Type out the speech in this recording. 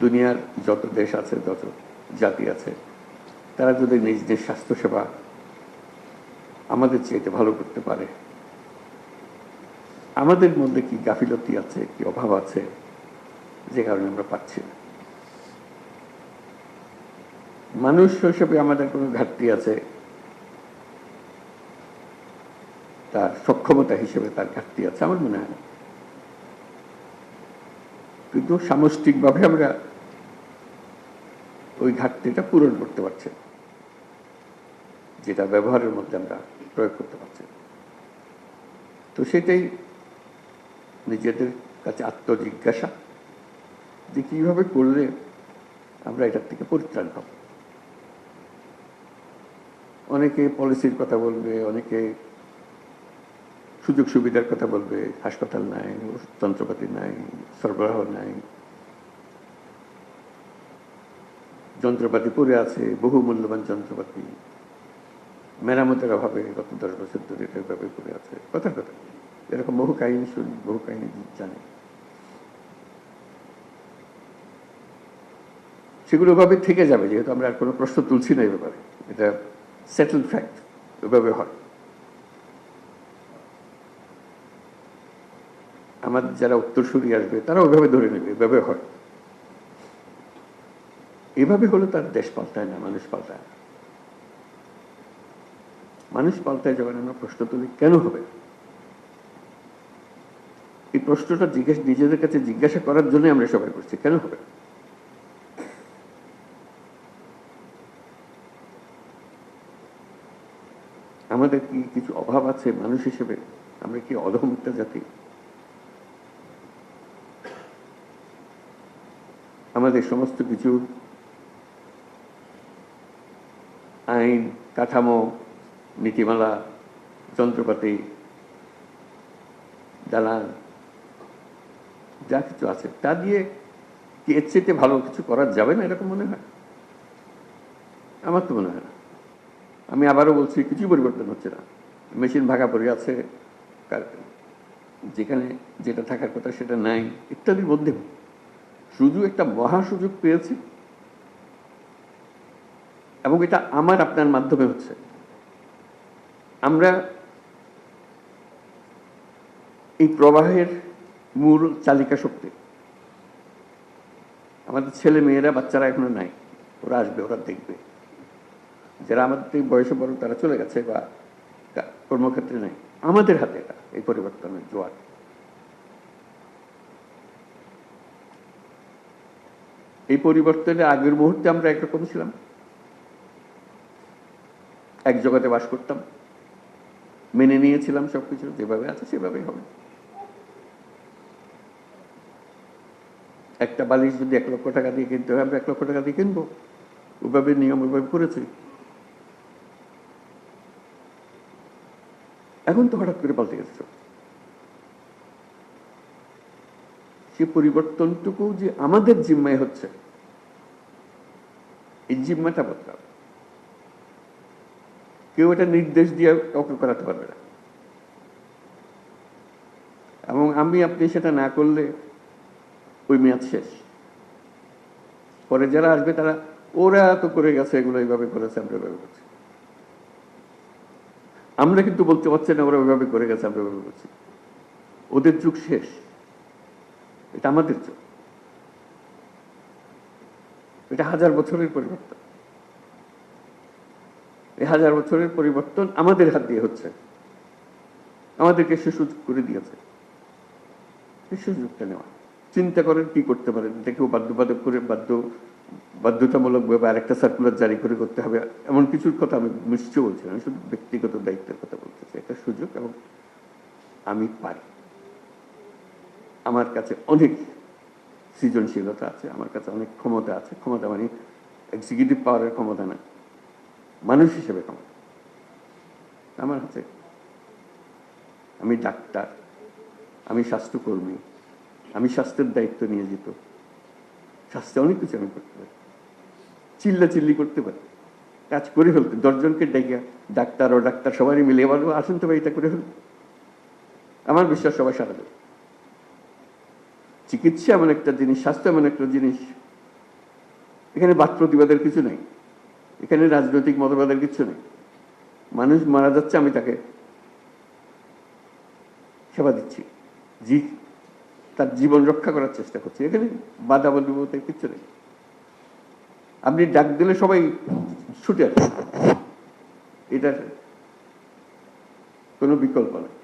দুনিয়ার যত দেশ আছে, যত জাতি আছে, তারা যদি নিজ নিজ স্বাস্থ্যসেবা আমাদের চেয়ে ভালো করতে পারে, আমাদের মধ্যে কি গাফিলতি আছে, কি অভাব আছে, যে কারণে আমরা পাচ্ছি না? মানুষ হিসেবে আমাদের কোনো ঘাটতি আছে, তার সক্ষমতা হিসেবে তার ঘাটতি আছে? আমার মনে হয় না। কিন্তু সামষ্টিকভাবে আমরা ওই ঘাটতিটা পূরণ করতে পারছি, যেটা ব্যবহারের মধ্যে আমরা প্রয়োগ করতে পারছি। তো সেটাই নিজেদের কাছে আত্মজিজ্ঞাসা, যে কিভাবে করলে আমরা এটার থেকে পরিত্রাণ পাব। অনেকে পলিসির কথা বলবে, অনেকে সুযোগ সুবিধার কথা বলবে, হাসপাতাল নাই, যন্ত্রপাতি নাই, সরবরাহ নাই, যন্ত্রপাতি পড়ে আছে, বহু মূল্যবান যন্ত্রপাতি মেরামতের অভাবে গত 10 বছর ধরে এটা এভাবে পড়ে আছে। কথার কথা, এরকম বহু কাহিনী শুনি, বহু কাহিনী জানি। সেগুলো ওভাবে থেকে যাবে, যেহেতু আমরা আর কোনো প্রশ্ন তুলছি না এই ব্যাপারে। এটা সেটেলড ফ্যাক্ট, ওইভাবে হয়। আমাদের যারা উত্তরসূরি আসবে তারা ওইভাবে ধরে নেবে, এভাবে হয়। এভাবে হলে তার দেশ পাল্টায় না, মানুষ পাল্টায় না। মানুষ পাল্টায় যখন আমরা প্রশ্ন তুলি, কেন হবে? এই প্রশ্নটা নিজেদের কাছে জিজ্ঞাসা করার জন্য আমরা সবাই করছি, কেন হবে? আমাদের কি কিছু অভাব আছে মানুষ হিসেবে? আমরা কি অধম একটা জাতি? আমাদের সমস্ত কিছু আইন কাঠামো, নীতিমালা, যন্ত্রপাতি, দালান, যা কিছু আছে তা দিয়ে কি এর চেয়ে ভালো কিছু করা যাবে না, এরকম মনে হয়? আমার তো মনে হয় না। আমি আবারও বলছি, কিছুই পরিবর্তন হচ্ছে না। মেশিন ভাগা পড়ে আছে, যেখানে যেটা থাকার কথা সেটা নাই, ইত্যাদির মধ্যে শুধু একটা মহা সুযোগ পেয়েছি, এবং এটা আমার আপনার মাধ্যমে হচ্ছে। আমরা এই প্রবাহের মূল চালিকা শক্তি। আমাদের ছেলে মেয়েরা, বাচ্চারা এখনো নাই, ওরা আসবে, ওরা দেখবে। যারা আমাদের বয়সে বড় তারা চলে গেছে বা কর্মক্ষেত্রে নেই, আমাদের হাতে এটা, এই পরিবর্তনের জোয়ার। এই পরিবর্তনের আগের মুহূর্তে আমরা একরকম ছিলাম, এক জগতে বাস করতাম, মেনে নিয়েছিলাম সবকিছু যেভাবে আছে সেভাবেই হবে। একটা বালিশ যদি 1 লক্ষ টাকা দিয়ে কিনতে হয়, আমরা 1 লক্ষ টাকা দিয়ে কিনবো, ওইভাবে নিয়ম ওইভাবে করেছি। এখন তো হঠাৎ করে পাল্টে গেছে। সে পরিবর্তনটুকু যে আমাদের জিম্মায় হচ্ছে, এই জিম্মাটা বদলাবে। কেউ এটা নির্দেশ দিয়ে কাউকে করাতে পারবে না, এবং আপনি সেটা না করলে ওই মেয়াদ শেষ। পরে যারা আসবে তারা, ওরা তো করে গেছে, এগুলো এইভাবে করেছে, আমরা এভাবে করছি। আমরা কিন্তু বলতে পারছি না ওরা ওইভাবে করে গেছে, আমরা ওইভাবে করছি। ওদের যুগ শেষ, এটা আমাদের যুগ। এটা 1000 বছরের পরিবর্তন। এই 1000 বছরের পরিবর্তন আমাদের হাত দিয়ে হচ্ছে, আমাদেরকে সে সুযোগ করে দিয়েছে। এই সুযোগটা নেওয়া, চিন্তা করেন কি করতে পারেন। এটা কেউ বাধ্যবাধক করে বাধ্যতামূলকভাবে আরেকটা সার্কুলার জারি করে করতে হবে এমন কিছুর কথা আমি নিশ্চয় বলছি না। আমি শুধু ব্যক্তিগত দায়িত্বের কথা বলতেছি। একটা সুযোগ, এবং আমি পারি। আমার কাছে অনেক সৃজনশীলতা আছে, আমার কাছে অনেক ক্ষমতা আছে। ক্ষমতা মানে এক্সিকিউটিভ পাওয়ারের ক্ষমতা না, মানুষ হিসেবে ক্ষমতা আমার হাতে। আমি ডাক্তার, আমি স্বাস্থ্যকর্মী, আমি স্বাস্থ্যের দায়িত্ব নিয়োজিত। স্বাস্থ্যে অনেক কিছু আমি করতে পারি, চিল্লাচিল্লি করতে পারি, কাজ করে ফেলতে। 10 জনকে ডেকে, ডাক্তার ও ডাক্তার সবাই মিলে বলবো, আসুন তো ভাই এটা করে ফেলবো। আমার বিশ্বাস সবাই সারা দেবে। চিকিৎসা এমন একটা জিনিস, স্বাস্থ্য এমন একটা জিনিস, এখানে বাদ প্রতিবাদের কিছু নেই, এখানে রাজনৈতিক মতবাদের কিছু নেই। মানুষ মারা যাচ্ছে, আমি তাকে সেবা দিচ্ছি, তার জীবন রক্ষা করার চেষ্টা করছি, এখানে বাধা বলতে বলতে কিচ্ছু নেই। আপনি ডাক দিলে সবাই ছুটে আসবে, এটার কোনো বিকল্প নেই।